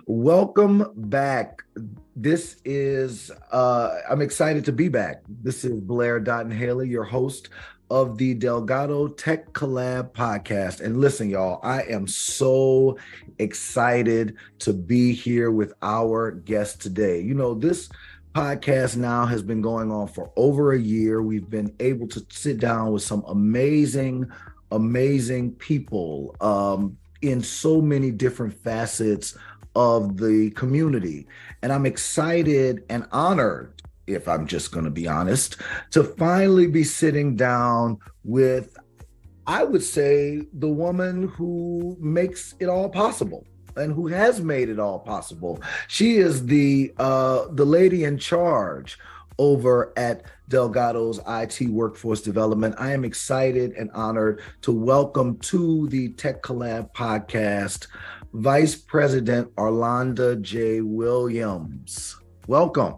Welcome back. This is, I'm excited to be back. This is Blair Dottin-Haley, your host of the Delgado Tech Collab podcast. And listen, y'all, I am so excited to be here with our guest today. You know, this podcast now has been going on for over a year. We've been able to sit down with some amazing people in so many different facets of the community. And I'm excited and honored, if I'm just going to be honest, to finally be sitting down with, I would say, the woman who makes it all possible and who has made it all possible. She is the lady in charge over at Delgado's IT Workforce Development. I am excited and honored to welcome to the Tech Collab podcast, Vice President Arlanda J. Williams. Welcome.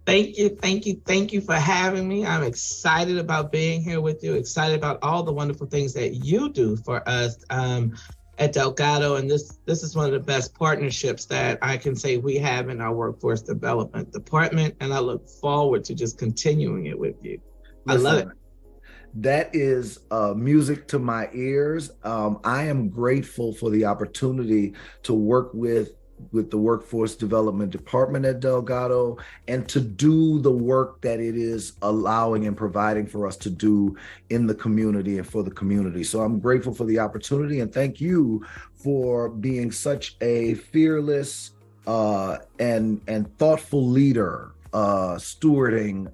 Thank you for having me. I'm excited about being here with you, excited about all the wonderful things that you do for us at Delgado. And this is one of the best partnerships that I can say we have in our workforce development department. And I look forward to just continuing it with you. Listen, I love it. That is music to my ears. I am grateful for the opportunity to work with the Workforce Development Department at Delgado and to do the work that it is allowing and providing for us to do in the community and for the community. So I'm grateful for the opportunity, and thank you for being such a fearless and thoughtful leader stewarding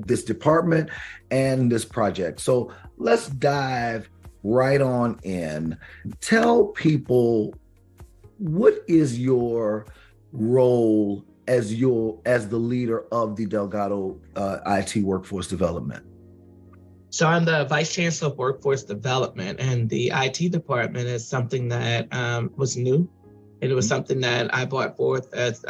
this department and this project. So let's dive right on in. Tell people, what is your role as the leader of the Delgado IT Workforce Development? So I'm the Vice Chancellor of Workforce Development, and the IT department is something that was new. And it was something that I brought forth as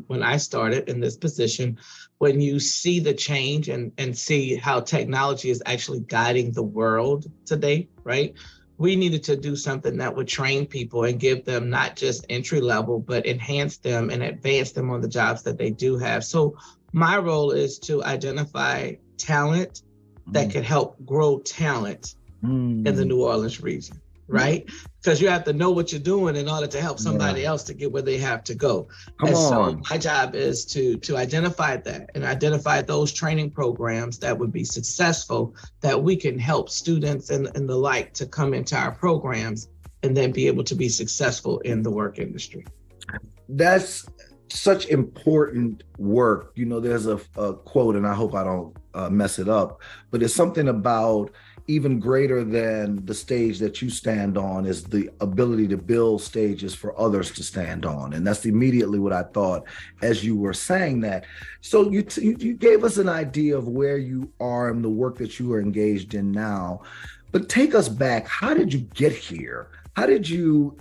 when I started in this position. When you see the change and see how technology is actually guiding the world today, right? We needed to do something that would train people and give them not just entry level, but enhance them and advance them on the jobs that they do have. So my role is to identify talent that could help grow talent in the New Orleans region. Right? Because you have to know what you're doing in order to help somebody else to get where they have to go. So my job is to identify that and identify those training programs that would be successful, that we can help students and the like to come into our programs and then be able to be successful in the work industry. That's such important work. You know, there's a quote, and I hope I don't mess it up, but it's something about even greater than the stage that you stand on is the ability to build stages for others to stand on. And that's immediately what I thought as you were saying that. So you gave us an idea of where you are and the work that you are engaged in now, but take us back. How did you get here? When did you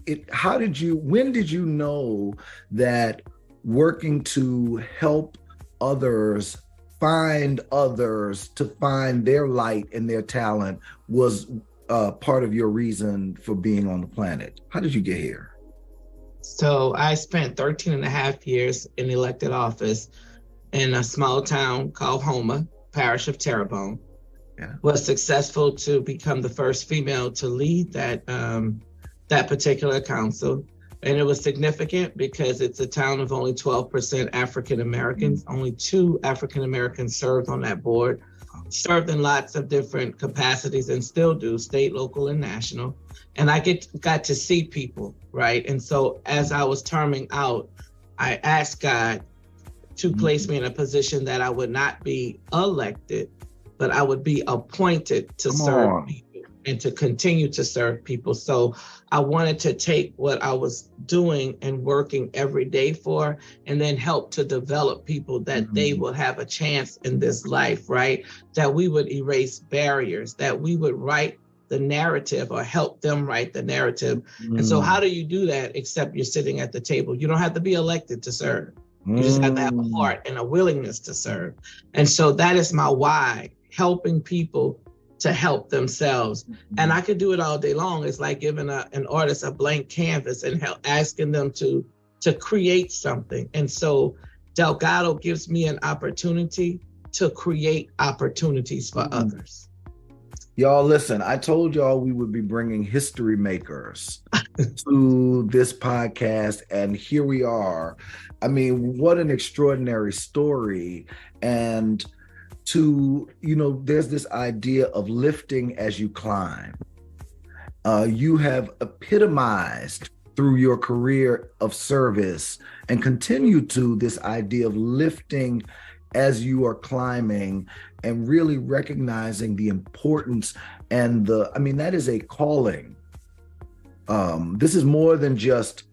know that working to help others find others to find their light and their talent was part of your reason for being on the planet? How did you get here? So I spent 13 and a half years in elected office in a small town called Houma, parish of Terrebonne. Yeah. Was successful to become the first female to lead that particular council. And it was significant because it's a town of only 12% African Americans. Only 2 African Americans served on that board, served in lots of different capacities and still do, state, local, and national. And I got to see people, right? And so as I was terming out, I asked God to place me in a position that I would not be elected, but I would be appointed to serve people and to continue to serve people. So I wanted to take what I was doing and working every day for, and then help to develop people that they will have a chance in this life, right? That we would erase barriers, that we would write the narrative or help them write the narrative. And so how do you do that except you're sitting at the table? You don't have to be elected to serve. You just have to have a heart and a willingness to serve. And so that is my why, helping people to help themselves. And I could do it all day long. It's like giving an artist a blank canvas and asking them to create something. And so Delgado gives me an opportunity to create opportunities for others. Y'all, listen, I told y'all we would be bringing history makers to this podcast, and here we are. I mean, what an extraordinary story. And there's this idea of lifting as you climb. You have epitomized through your career of service and continue to this idea of lifting as you are climbing and really recognizing the importance and that is a calling. This is more than just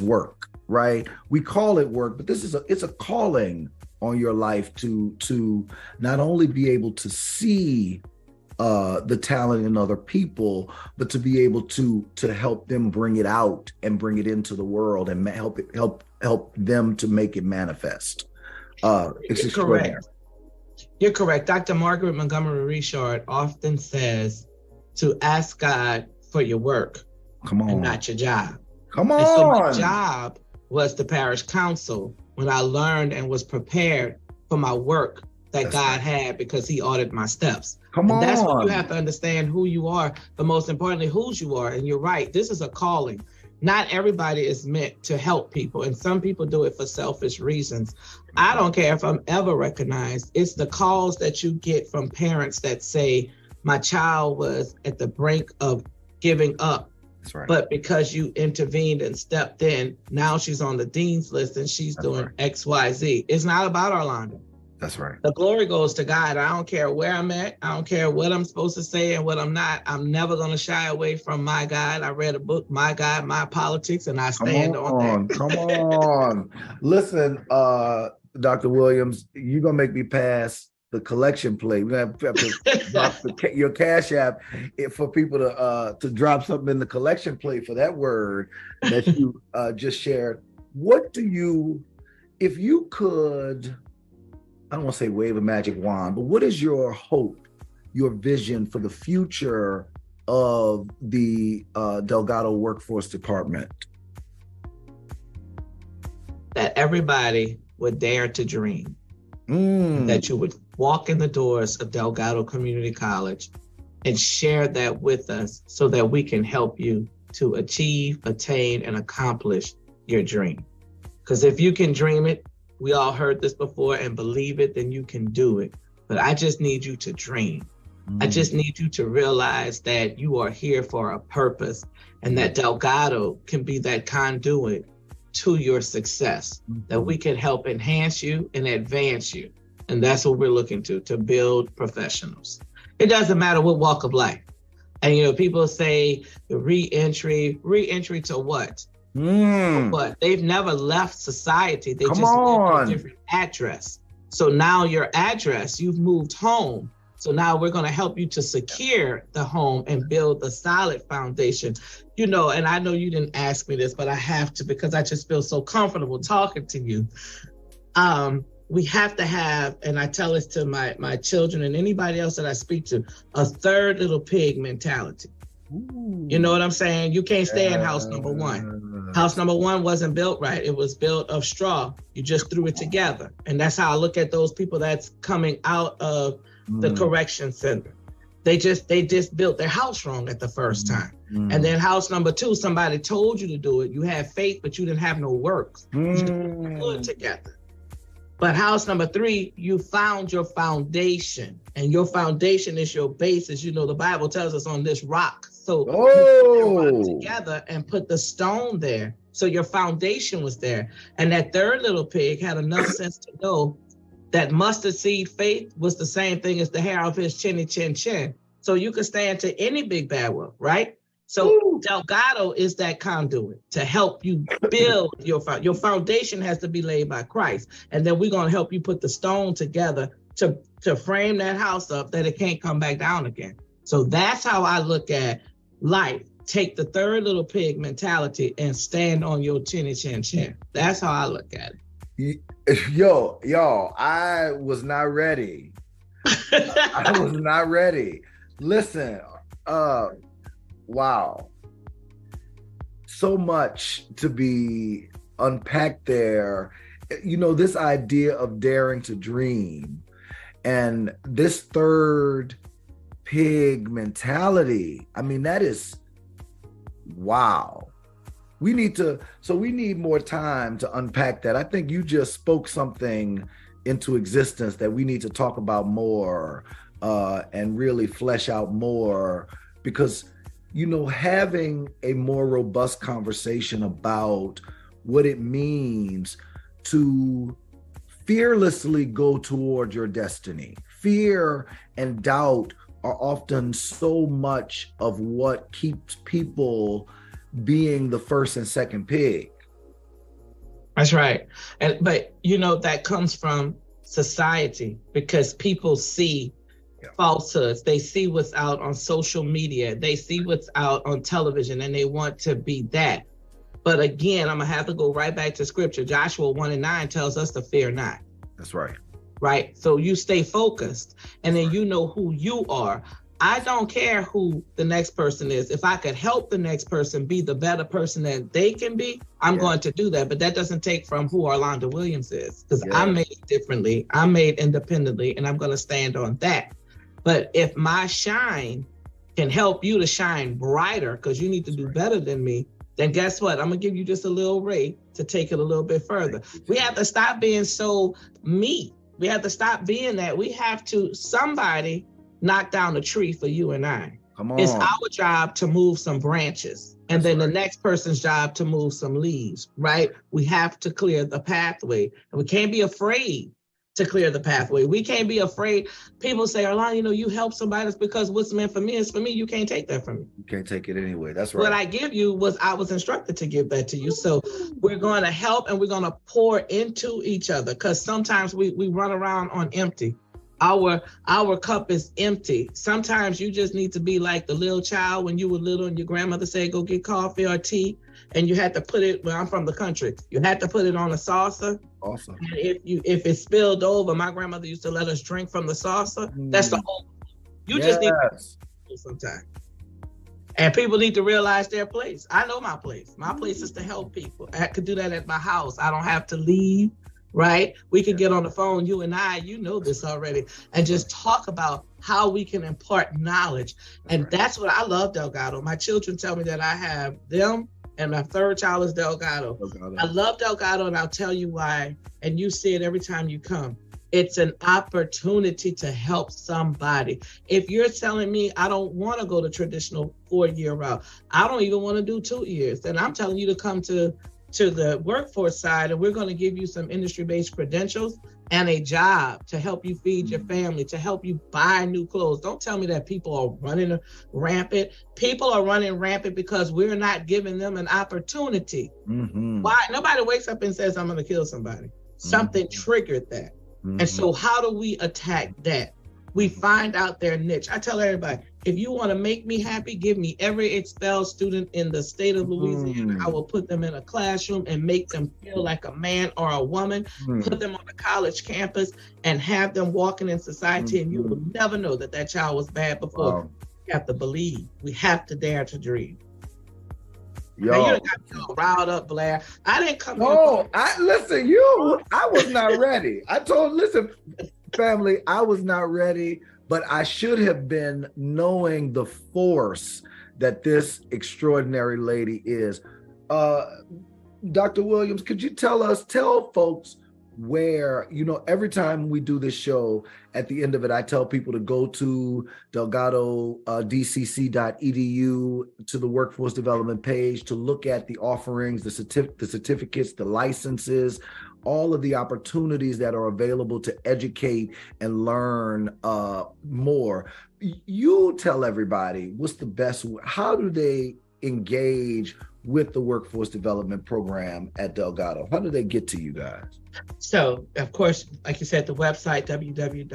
work, right? We call it work, but it's a calling on your life to not only be able to see the talent in other people, but to be able to help them bring it out and bring it into the world and help them to make it manifest. It's correct. You're correct. Dr. Margaret Montgomery Richard often says to ask God for your work. Come on. And not your job. Come on. And so my job was the parish council when I learned and was prepared for my work that God had, because he ordered my steps. Come on. That's when you have to understand who you are, but most importantly, whose you are. And you're right, this is a calling. Not everybody is meant to help people, and some people do it for selfish reasons. I don't care if I'm ever recognized. It's the calls that you get from parents that say, my child was at the brink of giving up. That's right. But because you intervened and stepped in, now she's on the dean's list and she's doing X, Y, Z. It's not about Arlanda. That's right. The glory goes to God. I don't care where I'm at. I don't care what I'm supposed to say and what I'm not. I'm never going to shy away from my God. I read a book, My God, My Politics, and I stand on that. Come on. Listen, Dr. Williams, you're going to make me pass the collection plate. We're going to have to drop your Cash App for people to drop something in the collection plate for that word that you just shared. If you could, I don't want to say wave a magic wand, but what is your hope, your vision for the future of the Delgado Workforce Department? That everybody would dare to dream. That you would walk in the doors of Delgado Community College and share that with us so that we can help you to achieve, attain, and accomplish your dream. Because if you can dream it, we all heard this before, and believe it, then you can do it. But I just need you to dream. I just need you to realize that you are here for a purpose, and that Delgado can be that conduit to your success, that we can help enhance you and advance you. And that's what we're looking to build professionals. It doesn't matter what walk of life. And, people say the re-entry to what? But they've never left society. They just left a different address. So now your address, you've moved home. So now we're going to help you to secure the home and build a solid foundation. And I know you didn't ask me this, but I have to, because I just feel so comfortable talking to you. We have to have, and I tell this to my children and anybody else that I speak to, a third little pig mentality. Ooh. You know what I'm saying? You can't stay in house number one. House number one wasn't built right. It was built of straw. You just threw it together. And that's how I look at those people that's coming out of the correction center. They just built their house wrong at the first time. And then house number two, somebody told you to do it. You had faith, but you didn't have no works. You just put it together. But house number three, you found your foundation, and your foundation is your basis. The Bible tells us on this rock. So you put the rock together and put the stone there. So your foundation was there. And that third little pig had enough sense to know that mustard seed faith was the same thing as the hair of his chinny chin chin. So you could stand to any big bad one, right? So Delgado is that conduit to help you build your foundation has to be laid by Christ. And then we're going to help you put the stone together to frame that house up that it can't come back down again. So that's how I look at life. Take the third little pig mentality and stand on your chinny chin chin. That's how I look at it. Yo, I was not ready I was not ready. Listen, wow. So much to be unpacked there. You know, this idea of daring to dream and this third pig mentality. I mean, that is wow. We need more time to unpack that. I think you just spoke something into existence that we need to talk about more and really flesh out more, because, you know, having a more robust conversation about what it means to fearlessly go toward your destiny. Fear and doubt are often so much of what keeps people being the first and second pig. That's right. But you know, that comes from society, because people see falsehoods. They see what's out on social media. They see what's out on television, and they want to be that. But again, I'm going to have to go right back to scripture. Joshua 1:9 tells us to fear not. That's right. Right. So you stay focused, and then you know who you are. I don't care who the next person is. If I could help the next person be the better person that they can be, I'm going to do that. But that doesn't take from who Arlanda Williams is, because I'm made differently. I'm made independently, and I'm going to stand on that. But if my shine can help you to shine brighter, because you need to do better than me, then guess what? I'm going to give you just a little ray to take it a little bit further. We have to stop being so me. We have to stop being that. We have to, somebody knock down a tree for you and I. Come on. It's our job to move some branches, and then the next person's job to move some leaves, right? We have to clear the pathway, and we can't be afraid to clear the pathway. We can't be afraid. People say, Arlanda, you know, you help somebody, that's because what's meant for me is for me. You can't take that from me. You can't take it anyway. That's right. What I give you was, I was instructed to give that to you. So we're going to help, and we're going to pour into each other, because sometimes we run around on empty. Our cup is empty. Sometimes you just need to be like the little child when you were little and your grandmother said, go get coffee or tea. And you had to put it, well, I'm from the country. You had to put it on a saucer. Awesome. And if it spilled over, my grandmother used to let us drink from the saucer. That's the whole. You just need to sometimes. And people need to realize their place. I know my place. My place is to help people. I could do that at my house. I don't have to leave. Right? We could get on the phone, you and I, you know this already, and just talk about how we can impart knowledge. And that's what I love, Delgado. My children tell me that I have them, and my third child is Delgado. I love Delgado, and I'll tell you why. And you see it every time you come. It's an opportunity to help somebody. If you're telling me I don't want to go the traditional 4-year route, I don't even want to do 2 years, then I'm telling you to come to the workforce side, and we're going to give you some industry-based credentials and a job to help you feed your family, to help you buy new clothes. Don't tell me that people are running rampant. People are running rampant because we're not giving them an opportunity. Why? Nobody wakes up and says, I'm going to kill somebody. Something triggered that. And so how do we attack that? We find out their niche. I tell everybody, if you want to make me happy, give me every expelled student in the state of Louisiana. I will put them in a classroom and make them feel like a man or a woman, put them on a college campus and have them walking in society, and you will never know that that child was bad before. Wow. We have to believe. We have to dare to dream. Yo. Now, you done got me all riled up, Blair. I didn't come here. Oh, listen, I was not ready. Listen, family, I was not ready, but I should have been, knowing the force that this extraordinary lady is. Dr. Williams, could you tell folks where, every time we do this show, at the end of it, I tell people to go to Delgado, dcc.edu, to the workforce development page, to look at the offerings, the certificates, the licenses, all of the opportunities that are available to educate and learn more. You tell everybody what's the best, how do they engage with the workforce development program at Delgado? How do they get to you guys? So, of course, like you said, the website, www.dcc.edu,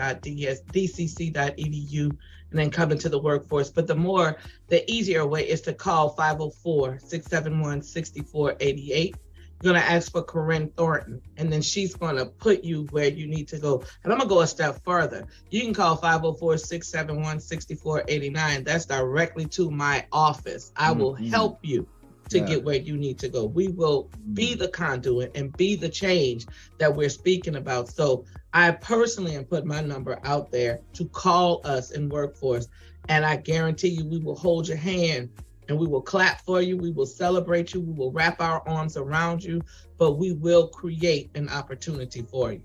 and then come into the workforce. But the easier way is to call 504-671-6488. you're going to ask for Corinne Thornton, and then she's going to put you where you need to go. And I'm going to go a step further. You can call 504-671-6489. That's directly to my office. I will help you to get where you need to go. We will be the conduit and be the change that we're speaking about. So I personally am putting my number out there to call us in workforce. And I guarantee you, we will hold your hand and we will clap for you. We will celebrate you. We will wrap our arms around you, but we will create an opportunity for you.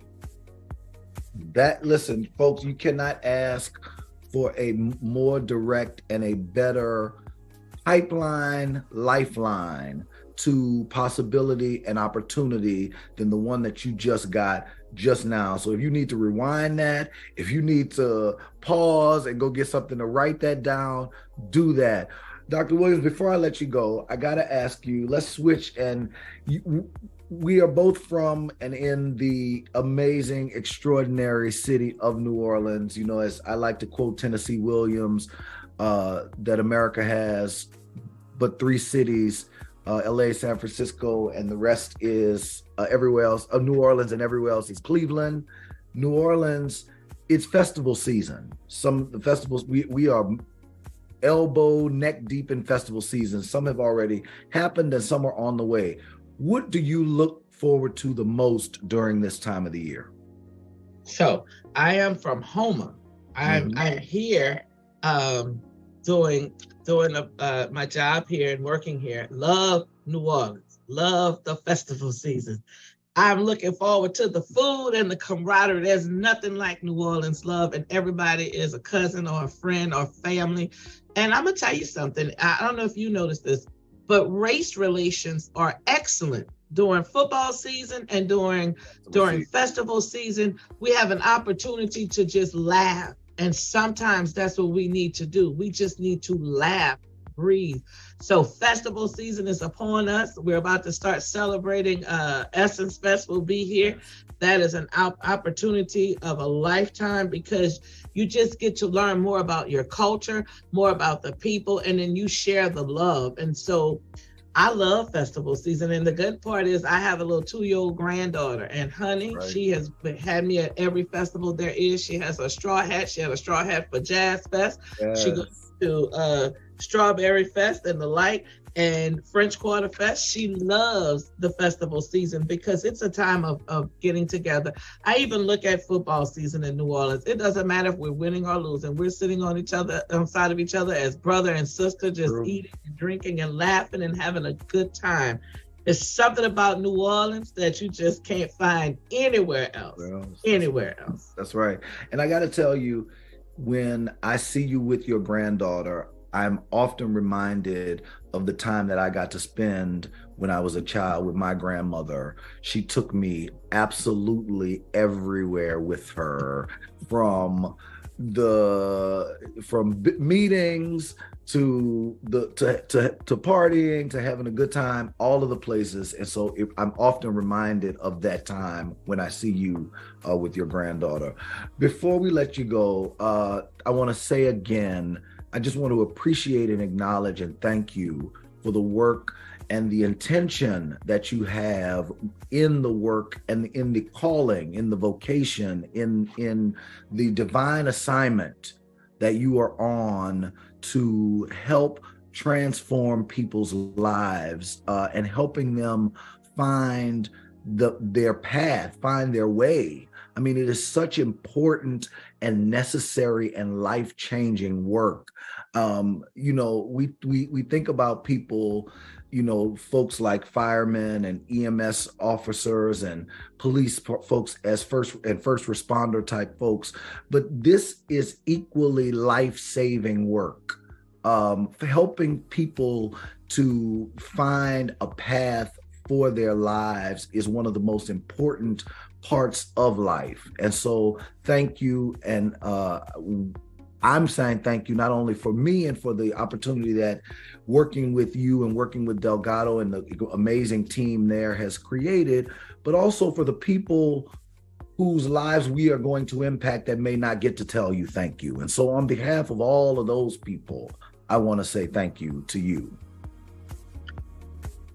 Listen, folks, you cannot ask for a more direct and a better lifeline to possibility and opportunity than the one that you just got just now. So if you need to rewind that, if you need to pause and go get something to write that down, do that. Dr. Williams, before I let you go, I got to ask you, let's switch. And we are both from and in the amazing, extraordinary city of New Orleans. You know, as I like to quote Tennessee Williams, that America has but three cities, LA, San Francisco, and the rest is everywhere else. New Orleans, and everywhere else is Cleveland. New Orleans, it's festival season. Some of the festivals, we are elbow, neck deep in festival season. Some have already happened and some are on the way. What do you look forward to the most during this time of the year? So I am from Houma. I'm here doing my job here and working here. Love New Orleans. Love the festival season. I'm looking forward to the food and the camaraderie. There's nothing like New Orleans love, and everybody is a cousin or a friend or family. And I'm gonna tell you something. I don't know if you noticed this, but race relations are excellent during football season and during festival season. We have an opportunity to just laugh. And sometimes that's what we need to do. We just need to laugh, breathe. So festival season is upon us. We're about to start celebrating. Essence Fest will be here. That is an opportunity of a lifetime, because you just get to learn more about your culture, more about the people, and then you share the love. And so I love festival season. And the good part is I have a little 2-year-old granddaughter, and honey, she has had me at every festival there is. She has a straw hat. She had a straw hat for Jazz Fest. Yes. She goes to Strawberry Fest and the like, and French Quarter Fest. She loves the festival season because it's a time of getting together. I even look at football season in New Orleans. It doesn't matter if we're winning or losing. We're sitting on side of each other as brother and sister, just eating and drinking and laughing and having a good time. There's something about New Orleans that you just can't find anywhere else. Anywhere else. That's right. And I got to tell you, when I see you with your granddaughter, I'm often reminded of the time that I got to spend when I was a child with my grandmother. She took me absolutely everywhere with her, from meetings to partying, to having a good time, all of the places. And so I'm often reminded of that time when I see you with your granddaughter. Before we let you go, I want to say again, I just want to appreciate and acknowledge and thank you for the work and the intention that you have in the work and in the calling, in the vocation, in the divine assignment that you are on to help transform people's lives and helping them find their path, find their way. I mean, it is such important and necessary and life-changing work. We think about people, folks like firemen and EMS officers and police folks as first responder type folks, but this is equally life-saving work. Helping people to find a path for their lives is one of the most important parts of life. And so thank you. And I'm saying thank you not only for me and for the opportunity that working with you and working with Delgado and the amazing team there has created, but also for the people whose lives we are going to impact that may not get to tell you thank you. And so on behalf of all of those people, I want to say thank you to you.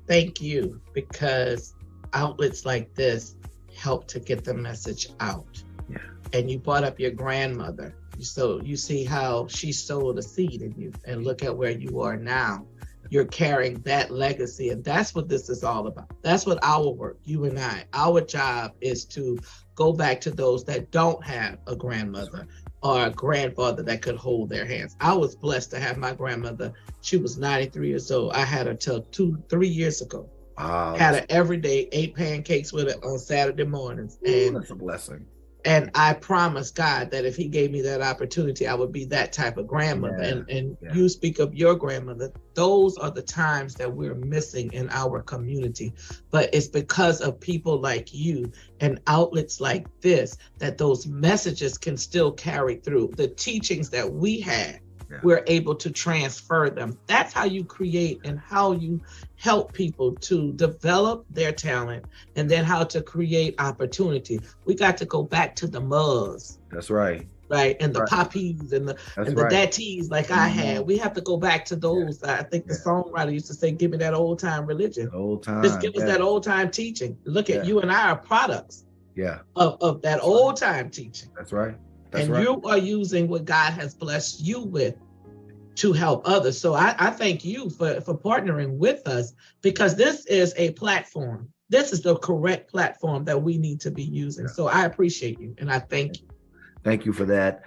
Thank you, because outlets like this help to get the message out. Yeah. And you brought up your grandmother. So you see how she sowed a seed in you, and look at where you are now. You're carrying that legacy, and that's what this is all about. That's what our work, you and I, our job is to go back to those that don't have a grandmother or a grandfather that could hold their hands. I was blessed to have my grandmother. She was 93 years old. I had her till 3 years ago. Wow. Had her every day, ate pancakes with her on Saturday mornings. And that's a blessing. And I promised God that if he gave me that opportunity, I would be that type of grandmother. And you speak of your grandmother. Those are the times that we're missing in our community. But it's because of people like you and outlets like this that those messages can still carry through. The teachings that we had, we're able to transfer them. That's how you create and how you help people to develop their talent, and then how to create opportunity. We got to go back to the mugs. That's right. Right. And the poppies and the daddies like I had. We have to go back to those. I think the songwriter used to say, give me that old time religion. Old time. Just give us that old time teaching. Look at you and I are products of that old time teaching. That's right. You are using what God has blessed you with to help others. So I thank you for partnering with us, because this is a platform. This is the correct platform that we need to be using. So I appreciate you, and I thank you. Thank you for that.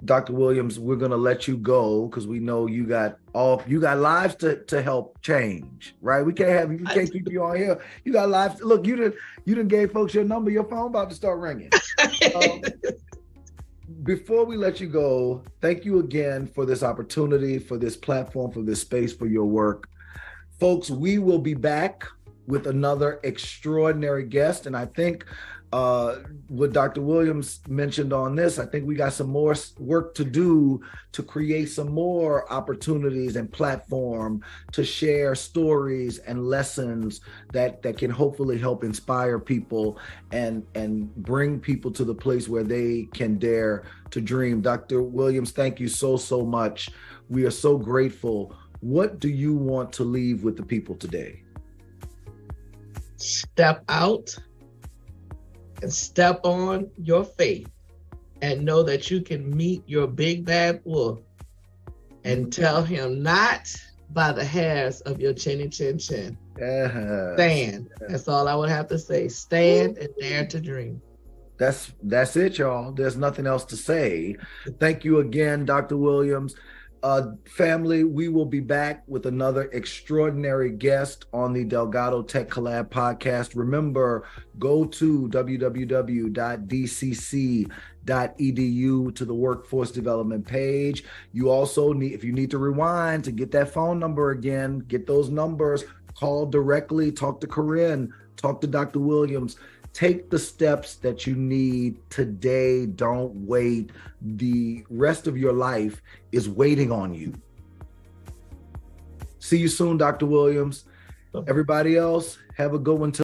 Dr. Williams, we're going to let you go because we know you got lives to help change, right? We can't keep you on here. You got lives. Look, you didn't gave folks your number. Your phone about to start ringing. Before we let you go, thank you again for this opportunity, for this platform, for this space, for your work. Folks, we will be back with another extraordinary guest. And I think what Dr. Williams mentioned on this, I think we got some more work to do to create some more opportunities and platform to share stories and lessons that can hopefully help inspire people and bring people to the place where they can dare to dream. Dr. Williams, thank you so much. We are so grateful. What do you want to leave with the people today? Step out and step on your faith, and know that you can meet your big bad wolf and tell him not by the hairs of your chinny chin chin. Stand. That's all I would have to say. Stand and dare to dream. That's it, y'all. There's nothing else to say. Thank you again, Dr. Williams. Family, we will be back with another extraordinary guest on the Delgado Tech Collab podcast. Remember, go to www.dcc.edu to the workforce development page. You also if you need to rewind to get that phone number again, get those numbers, call directly, talk to Corinne, talk to Dr. Williams. Take the steps that you need today. Don't wait. The rest of your life is waiting on you. See you soon, Dr. Williams. Everybody else, have a good one.